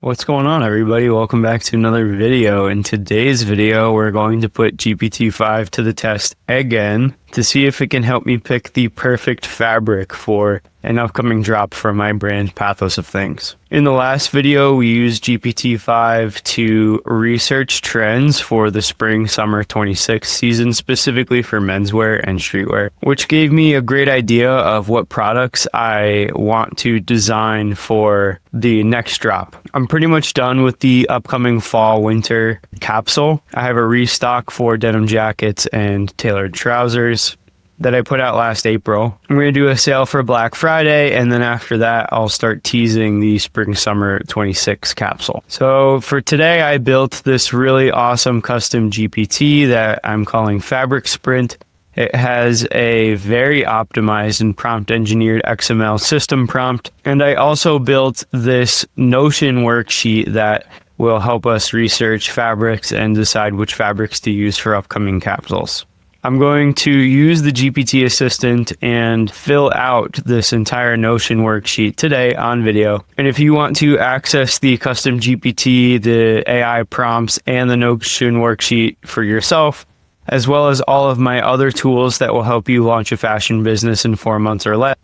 What's going on, everybody? Welcome back to another video. In today's video, we're going to put GPT-5 to the test again to see if it can help me pick the perfect fabric for an upcoming drop for my brand, Pathos of Things. In the last video, we used GPT-5 to research trends for the spring-summer 26 season, specifically for menswear and streetwear, which gave me a great idea of what products I want to design for the next drop. I'm pretty much done with the upcoming fall-winter capsule. I have a restock for denim jackets and tailored trousers that I put out last April. I'm going to do a sale for Black Friday, and then after that, I'll start teasing the Spring-Summer 26 capsule. So for today, I built this really awesome custom GPT that I'm calling Fabric Sprint. It has a very optimized and prompt engineered XML system prompt. And I also built this Notion worksheet that will help us research fabrics and decide which fabrics to use for upcoming capsules. I'm going to use the GPT assistant and fill out this entire Notion worksheet today on video. And if you want to access the custom GPT, the AI prompts, and the Notion worksheet for yourself, as well as all of my other tools that will help you launch a fashion business in 4 months or less,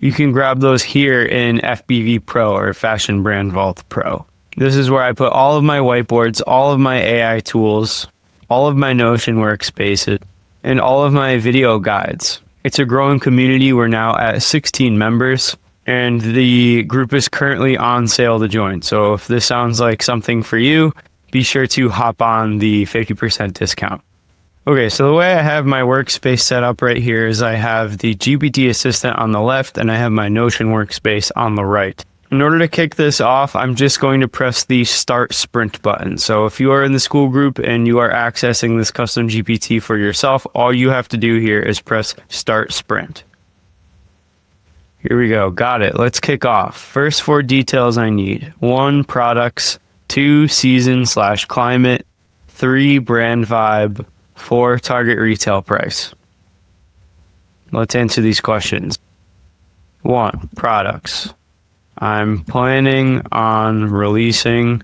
you can grab those here in FBV Pro, or Fashion Brand Vault Pro. This is where I put all of my whiteboards, all of my AI tools, all of my Notion workspaces, and all of my video guides. It's a growing community. We're now at 16 members, and the group is currently on sale to join. So if this sounds like something for you, be sure to hop on the 50% discount. Okay, so the way I have my workspace set up right here is I have the GPT assistant on the left and I have my Notion workspace on the right. In order to kick this off, I'm just going to press the Start Sprint button. So if you are in the Skool group and you are accessing this custom GPT for yourself, all you have to do here is press Start Sprint. Here we go. Got it. Let's kick off. First 4 details I need. 1, products. 2, season/climate. 3, brand vibe. 4, target retail price. Let's answer these questions. 1, products. I'm planning on releasing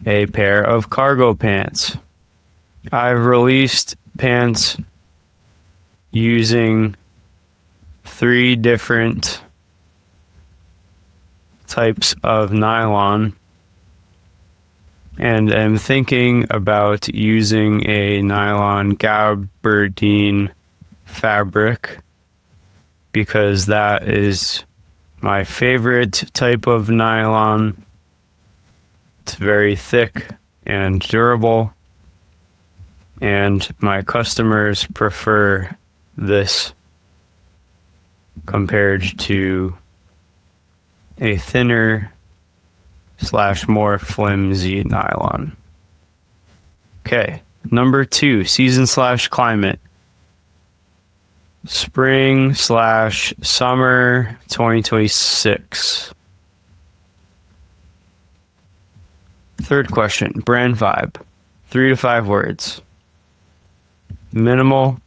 a pair of cargo pants. I've released pants using 3 different types of nylon, and am thinking about using a nylon gabardine fabric because that is my favorite type of nylon. It's very thick and durable, and my customers prefer this compared to a thinner / more flimsy nylon. Okay, number 2, season/climate. Spring/summer 2026. Third question, brand vibe. 3 to 5 words. Minimal,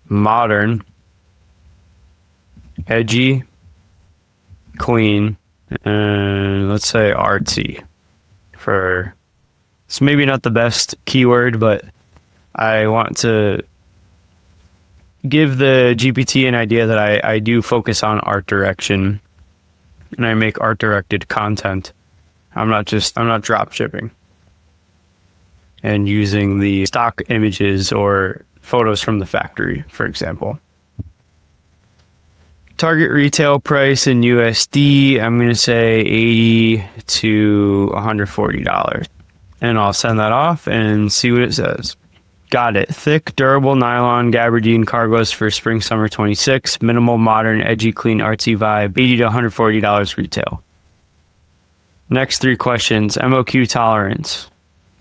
modern, edgy, clean, and let's say artsy. It's maybe not the best keyword, but I want to give the GPT an idea that I do focus on art direction, and I make art directed content. I'm not drop shipping and using the stock images or photos from the factory, for example. Target retail price in USD, I'm going to say $80 to $140. And I'll send that off and see what it says. Got it. Thick, durable nylon gabardine cargos for spring summer 26. Minimal, modern, edgy, clean, artsy vibe. $80 to $140 retail. Next 3 questions. MOQ tolerance,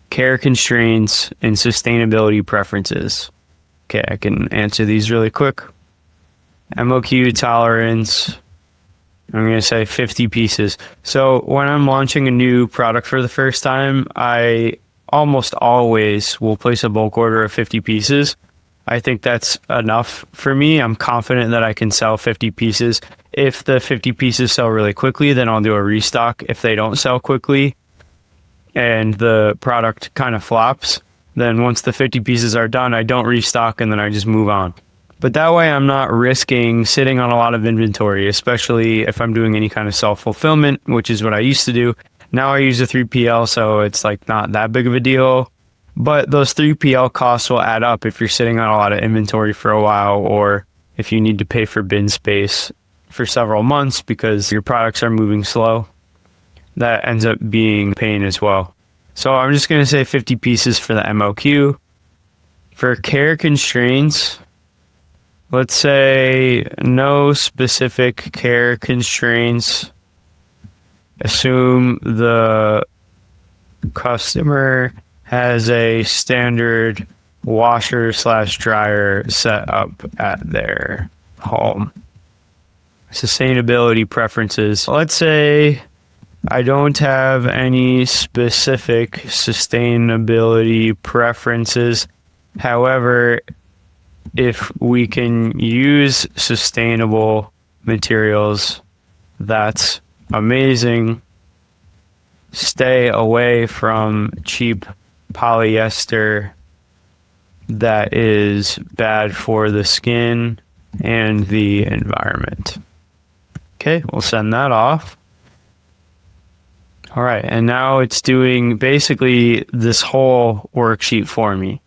care constraints, and sustainability preferences. Okay, I can answer these really quick. MOQ tolerance, I'm going to say 50 pieces. So when I'm launching a new product for the first time, I almost always will place a bulk order of 50 pieces. I think that's enough for me. I'm confident that I can sell 50 pieces. if the 50 pieces sell really quickly, then I'll do a restock. If they don't sell quickly and the product kind of flops, then once the 50 pieces are done, I don't restock and then I just move on. But that way I'm not risking sitting on a lot of inventory, especially if I'm doing any kind of self-fulfillment, which is what I used to do. Now I use a 3PL, so it's like not that big of a deal. But those 3PL costs will add up if you're sitting on a lot of inventory for a while, or if you need to pay for bin space for several months because your products are moving slow. That ends up being pain as well. So I'm just going to say 50 pieces for the MOQ. For care constraints, let's say no specific care constraints. Assume the customer has a standard washer/dryer set up at their home. Sustainability preferences. Let's say I don't have any specific sustainability preferences. However, if we can use sustainable materials, that's amazing. Stay away from cheap polyester that is bad for the skin and the environment. Okay, we'll send that off. All right, and now it's doing basically this whole worksheet for me.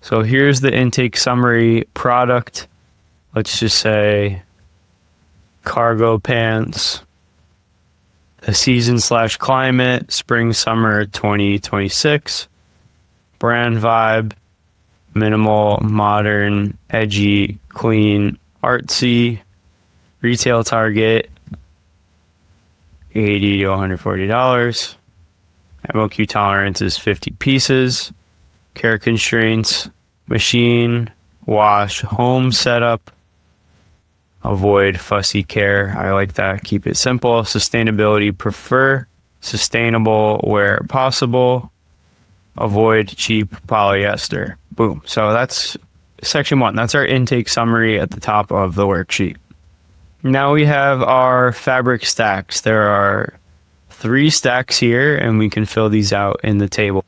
So here's the intake summary product. Let's just say cargo pants, the season/climate, spring, summer 2026, brand vibe, minimal, modern, edgy, clean, artsy, retail target, $80 to $140. MOQ tolerance is 50 pieces. Care constraints, machine, wash, home setup. Avoid fussy care. I like that. Keep it simple. Sustainability, prefer sustainable where possible. Avoid cheap polyester. Boom. So that's section 1. That's our intake summary at the top of the worksheet. Now we have our fabric stacks. There are 3 stacks here, and we can fill these out in the table.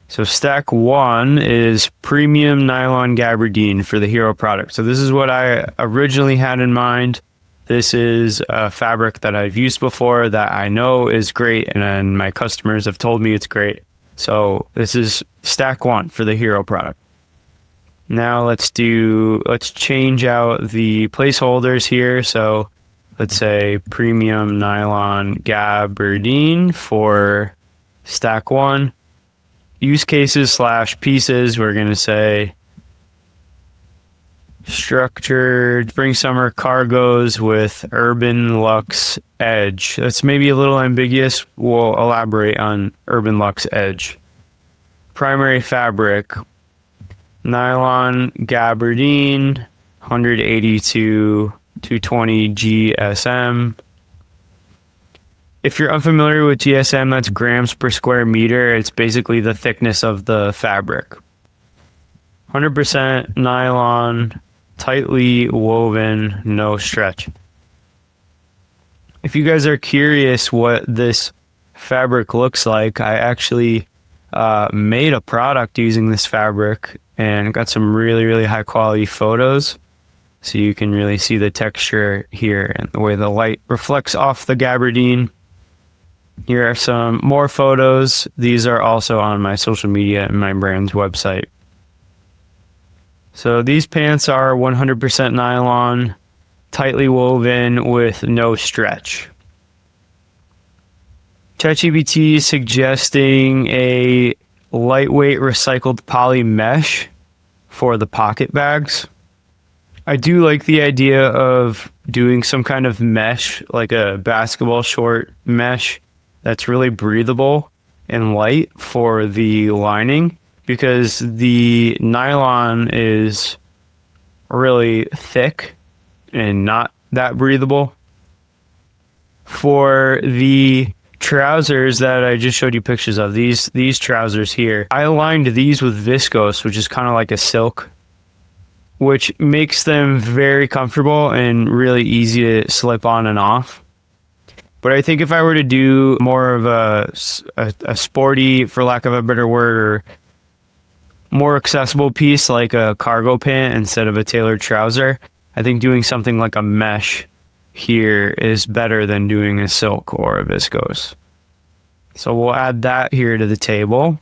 So stack 1 is premium nylon gabardine for the Hero product. So this is what I originally had in mind. This is a fabric that I've used before that I know is great, and my customers have told me it's great. So this is stack 1 for the Hero product. Now let's change out the placeholders here. So let's say premium nylon gabardine for stack 1. Use cases / pieces, we're going to say structured spring summer cargos with urban luxe edge. That's maybe a little ambiguous. We'll elaborate on urban luxe edge. Primary fabric, nylon gabardine, 180 to 220 GSM. If you're unfamiliar with GSM, that's grams per square meter. It's basically the thickness of the fabric. 100% nylon, tightly woven, no stretch. If you guys are curious what this fabric looks like, I actually made a product using this fabric and got some really, really high quality photos. So you can really see the texture here and the way the light reflects off the gabardine. Here are some more photos. These are also on my social media and my brand's website. So these pants are 100% nylon, tightly woven with no stretch. ChatGPT is suggesting a lightweight recycled poly mesh for the pocket bags. I do like the idea of doing some kind of mesh, like a basketball short mesh that's really breathable and light for the lining, because the nylon is really thick and not that breathable. For the trousers that I just showed you pictures of, these trousers here, I lined these with viscose, which is kind of like a silk, which makes them very comfortable and really easy to slip on and off. But I think if I were to do more of a sporty, for lack of a better word, or more accessible piece like a cargo pant instead of a tailored trouser, I think doing something like a mesh here is better than doing a silk or a viscose. So we'll add that here to the table.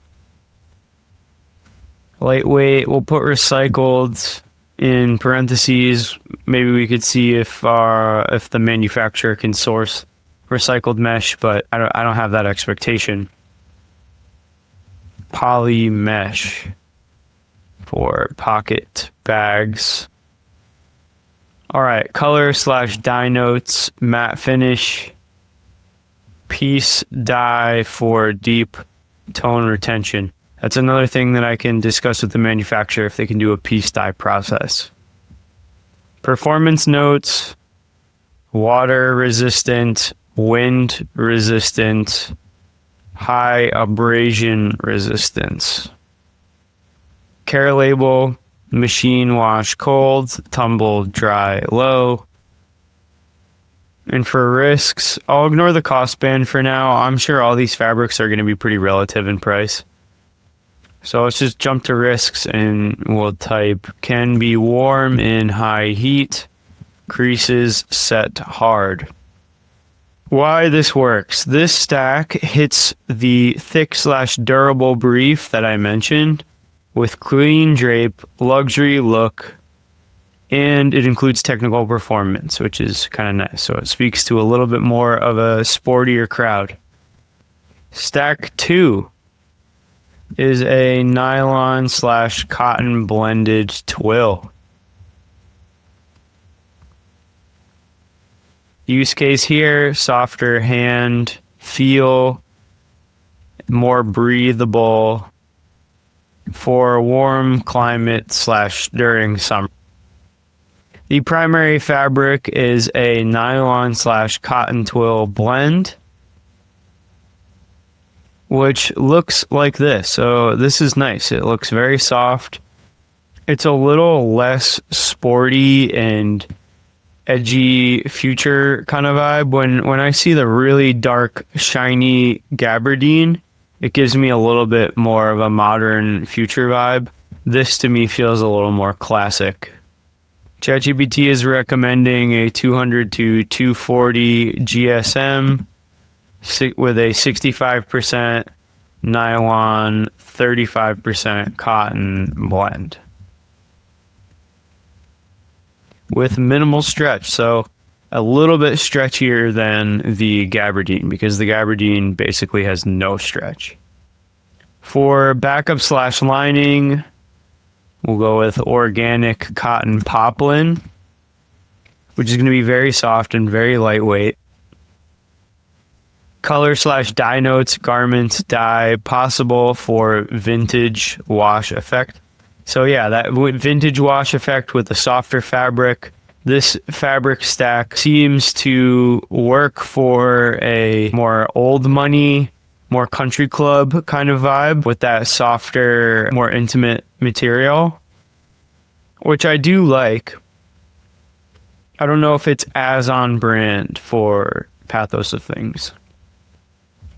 Lightweight, we'll put recycled in parentheses. Maybe we could see if the manufacturer can source recycled mesh, but I don't have that expectation. Poly mesh for pocket bags. All right, color / dye notes, matte finish, piece dye for deep tone retention. That's another thing that I can discuss with the manufacturer if they can do a piece dye process. Performance notes, water resistant, wind resistant, high abrasion resistance. Care label, machine wash cold, tumble dry low. And for risks, I'll ignore the cost band for now. I'm sure all these fabrics are going to be pretty relative in price. So let's just jump to risks and we'll type can be warm in high heat, creases set hard. Why this works. This stack hits the thick / durable brief that I mentioned with clean drape, luxury look, and it includes technical performance, which is kind of nice. So it speaks to a little bit more of a sportier crowd. Stack 2 is a nylon / cotton blended twill. Use case here, softer hand feel, more breathable for warm climate / during summer. The primary fabric is a nylon / cotton twill blend, which looks like this. So this is nice. It looks very soft. It's a little less sporty and edgy future kind of vibe. When I see the really dark, shiny gabardine, it gives me a little bit more of a modern future vibe. This to me feels a little more classic. ChatGPT is recommending a 200 to 240 GSM with a 65% nylon, 35% cotton blend with minimal stretch. So a little bit stretchier than the gabardine because the gabardine basically has no stretch. For backup / lining, we'll go with organic cotton poplin, which is going to be very soft and very lightweight. Color / dye notes, garments, dye, possible for vintage wash effect. So yeah, that vintage wash effect with a softer fabric. This fabric stack seems to work for a more old money, more country club kind of vibe with that softer, more intimate material, which I do like. I don't know if it's as on brand for Pathos of Things.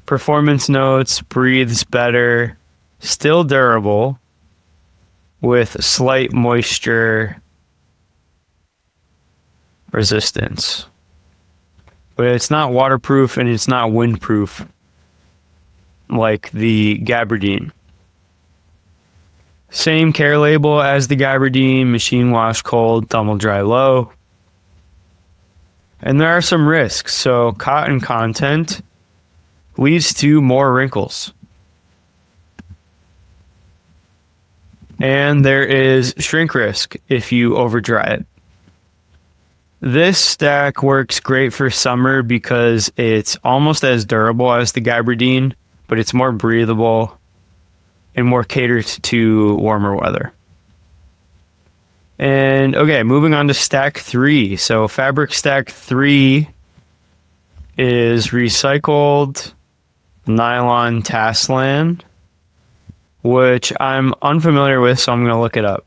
Performance notes, breathes better, still durable, with slight moisture resistance. But it's not waterproof and it's not windproof like the gabardine. Same care label as the gabardine, machine wash cold, tumble dry low. And there are some risks. So cotton content leads to more wrinkles. And there is shrink risk if you over dry it. This stack works great for summer because it's almost as durable as the gabardine, but it's more breathable and more catered to warmer weather. And okay, moving on to stack 3. So fabric stack 3 is recycled nylon Taslan, which I'm unfamiliar with, so I'm going to look it up.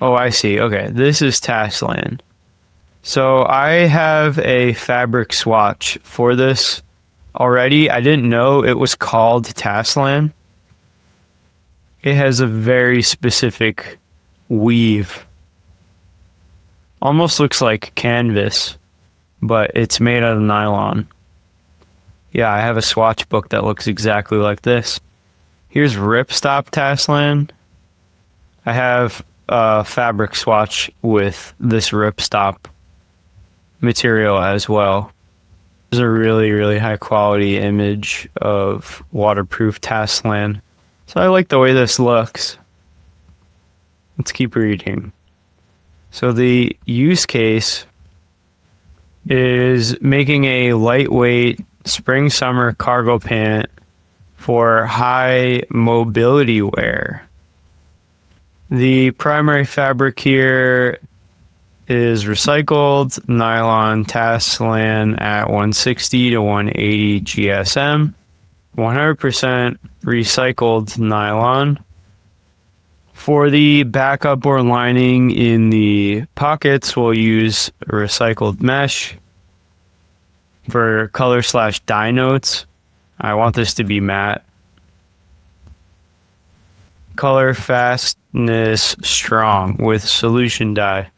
Oh, I see. Okay, this is Taslan. So I have a fabric swatch for this already. I didn't know it was called Taslan. It has a very specific weave. Almost looks like canvas, but it's made out of nylon. Yeah, I have a swatch book that looks exactly like this. Here's ripstop Taslan. I have a fabric swatch with this ripstop material as well. This is a really, really high quality image of waterproof Taslan. So I like the way this looks. Let's keep reading. So the use case is making a lightweight spring-summer cargo pant for high mobility wear. The primary fabric here is recycled nylon Taslan at 160 to 180 GSM, 100% recycled nylon. For the backup or lining in the pockets, we'll use recycled mesh. For color/dye notes, I want this to be matte. Color fastness strong with solution dye.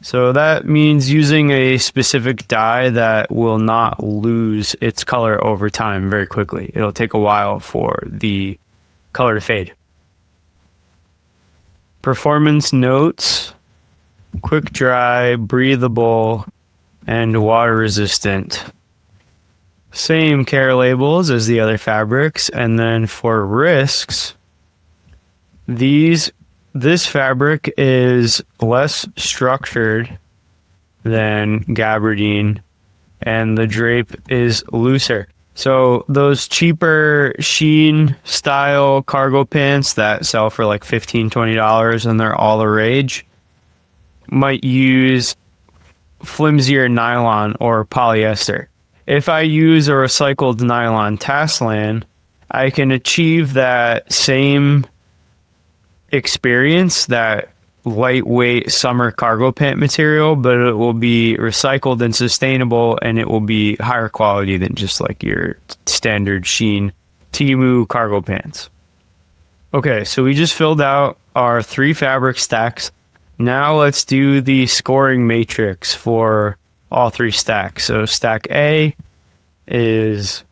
So that means using a specific dye that will not lose its color over time very quickly. It'll take a while for the color to fade. Performance notes: quick dry, breathable, and water resistant. Same care labels as the other fabrics. And then for risks, this fabric is less structured than gabardine, and the drape is looser. So those cheaper sheen style cargo pants that sell for like $15, $20 and they're all the rage might use flimsier nylon or polyester. If I use a recycled nylon Taslan, I can achieve that same experience, that lightweight summer cargo pant material, but it will be recycled and sustainable, and it will be higher quality than just like your standard sheen Temu cargo pants. Okay, so we just filled out our 3 fabric stacks. Now let's do the scoring matrix for all 3 stacks. So stack A is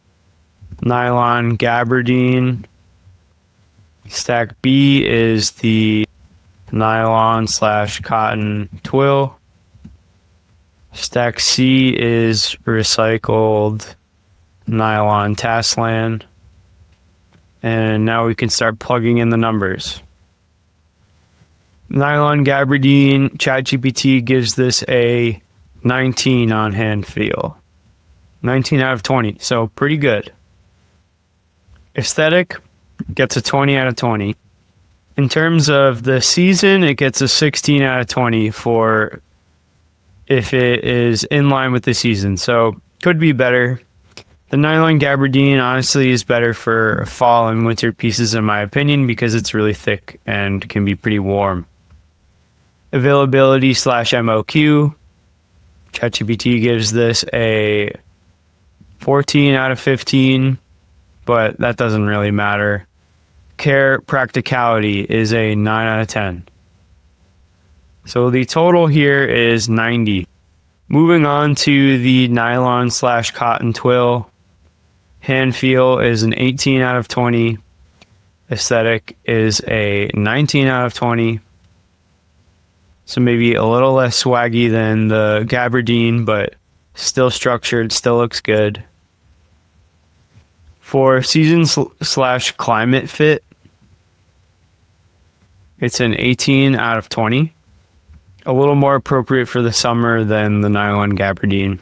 nylon gabardine. Stack B is the nylon/cotton twill. Stack C is recycled nylon Taslan. And now we can start plugging in the numbers. Nylon gabardine, ChatGPT gives this a 19 on hand feel. 19 out of 20, so pretty good. Aesthetic gets a 20 out of 20. In terms of the season, it gets a 16 out of 20 for if it is in line with the season. So could be better. The nylon gabardine honestly is better for fall and winter pieces in my opinion because it's really thick and can be pretty warm. Availability/MOQ. ChatGPT gives this a 14 out of 15, but that doesn't really matter. Care practicality is a 9 out of 10. So the total here is 90. Moving on to the nylon/cotton twill. Hand feel is an 18 out of 20. Aesthetic is a 19 out of 20. So maybe a little less swaggy than the gabardine, but still structured, still looks good. For season/climate fit, it's an 18 out of 20. A little more appropriate for the summer than the nylon gabardine.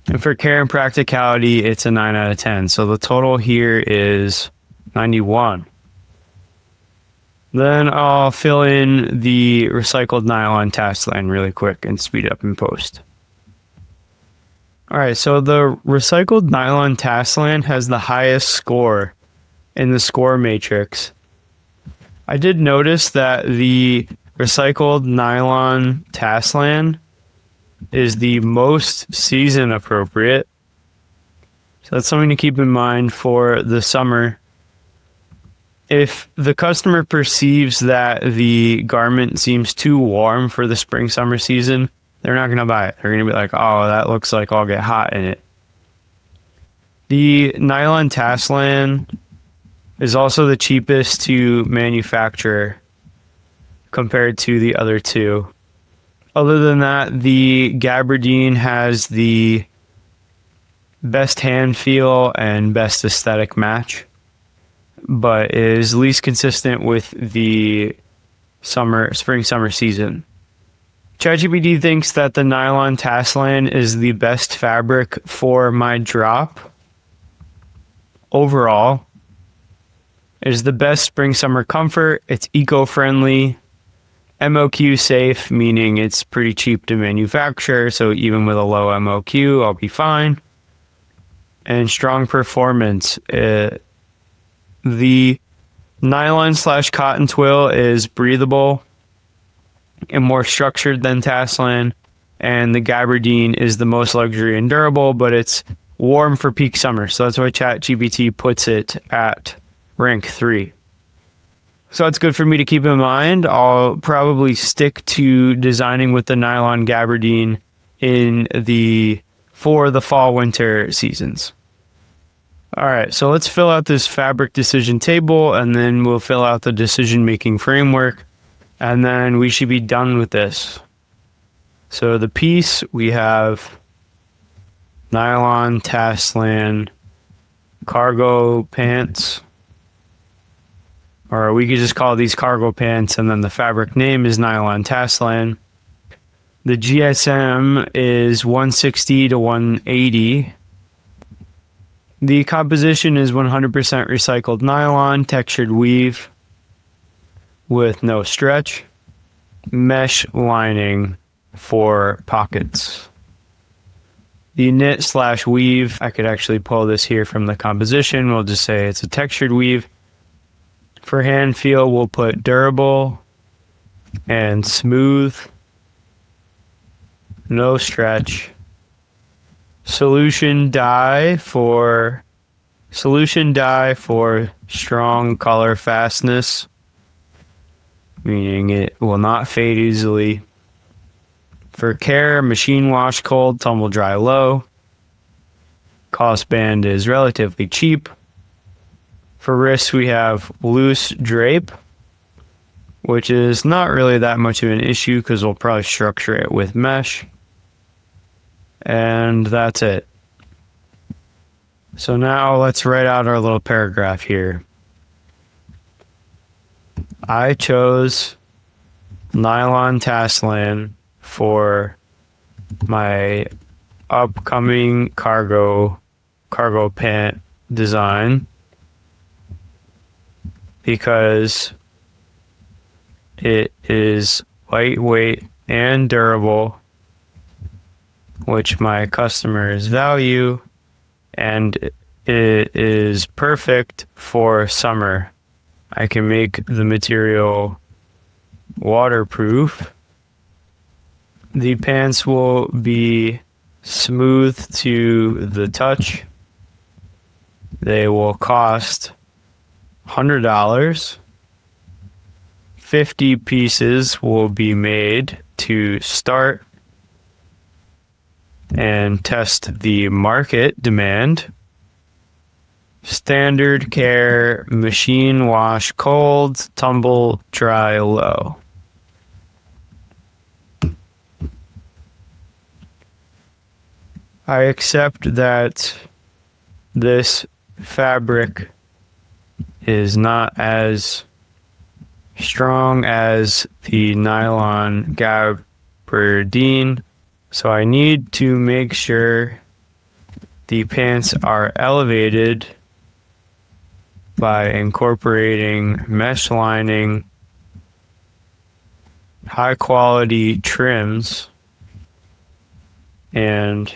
And for care and practicality, it's a 9 out of 10. So the total here is 91. Then I'll fill in the recycled nylon Taslan really quick and speed up in post. All right, so the recycled nylon Taslan has the highest score in the score matrix. I did notice that the recycled nylon Taslan is the most season appropriate. So that's something to keep in mind for the summer. If the customer perceives that the garment seems too warm for the spring summer season, they're not going to buy it. They're going to be like, oh, that looks like I'll get hot in it. The nylon Taslan is also the cheapest to manufacture compared to the other two. Other than that, the gabardine has the best hand feel and best aesthetic match, but is least consistent with the spring summer season. ChatGPT thinks that the nylon Taslan is the best fabric for my drop. Overall, it is the best spring summer comfort. It's eco-friendly, MOQ safe, meaning it's pretty cheap to manufacture, so even with a low MOQ, I'll be fine. And strong performance. The nylon/cotton twill is breathable and more structured than Taslan, and the gabardine is the most luxury and durable, but it's warm for peak summer, so that's why ChatGPT puts it at rank 3. So that's good for me to keep in mind. I'll probably stick to designing with the nylon gabardine for the fall winter seasons. All right, so let's fill out this fabric decision table, and then we'll fill out the decision making framework, and then we should be done with this. So the piece, we have nylon Taslan cargo pants, or we could just call these cargo pants, and then the fabric name is nylon Taslan. The GSM is 160 to 180. The composition is 100% recycled nylon, textured weave with no stretch, mesh lining for pockets. The knit/weave, I could actually pull this here from the composition. We'll just say it's a textured weave. For hand feel, we'll put durable and smooth, no stretch. Solution dye for strong color fastness, meaning it will not fade easily. For care, machine wash cold, tumble dry low. Cost band is relatively cheap. For wrists, we have loose drape, which is not really that much of an issue because we'll probably structure it with mesh. And that's it. So now let's write out our little paragraph here. I chose nylon Taslan for my upcoming cargo pant design because it is lightweight and durable, which my customers value, and it is perfect for summer. I can make the material waterproof. The pants will be smooth to the touch. They will cost $100. 50 pieces will be made to start and test the market demand. Standard care, machine wash cold, tumble dry low. I accept that this fabric is not as strong as the nylon gabardine, so I need to make sure the pants are elevated by incorporating mesh lining, high quality trims, and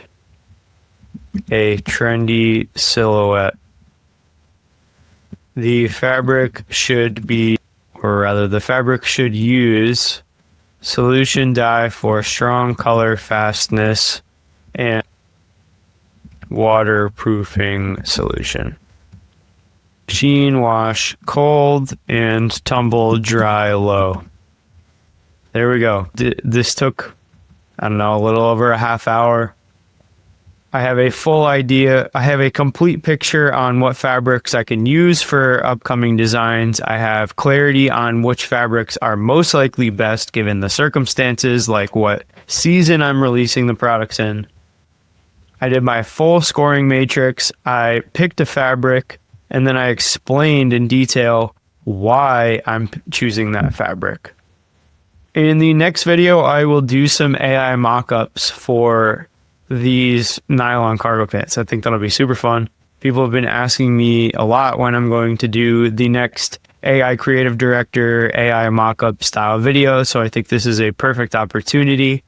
a trendy silhouette. The fabric should be or rather the fabric should use solution dye for strong color fastness and waterproofing solution. Machine wash cold and tumble dry low. There we go. This took, I don't know, a little over a half hour. I have a full idea. I have a complete picture on what fabrics I can use for upcoming designs. I have clarity on which fabrics are most likely best given the circumstances, like what season I'm releasing the products in. I did my full scoring matrix. I picked a fabric, and then I explained in detail why I'm choosing that fabric. In the next video, I will do some AI mock-ups for these nylon cargo pants. I think that'll be super fun. People have been asking me a lot when I'm going to do the next AI creative director, AI mock-up style video. So I think this is a perfect opportunity.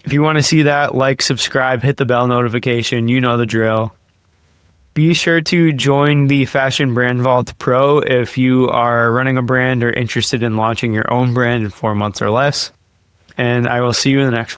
If you want to see that, like, subscribe, hit the bell notification. You know the drill. Be sure to join the Fashion Brand Vault Pro if you are running a brand or interested in launching your own brand in 4 months or less. And I will see you in the next one.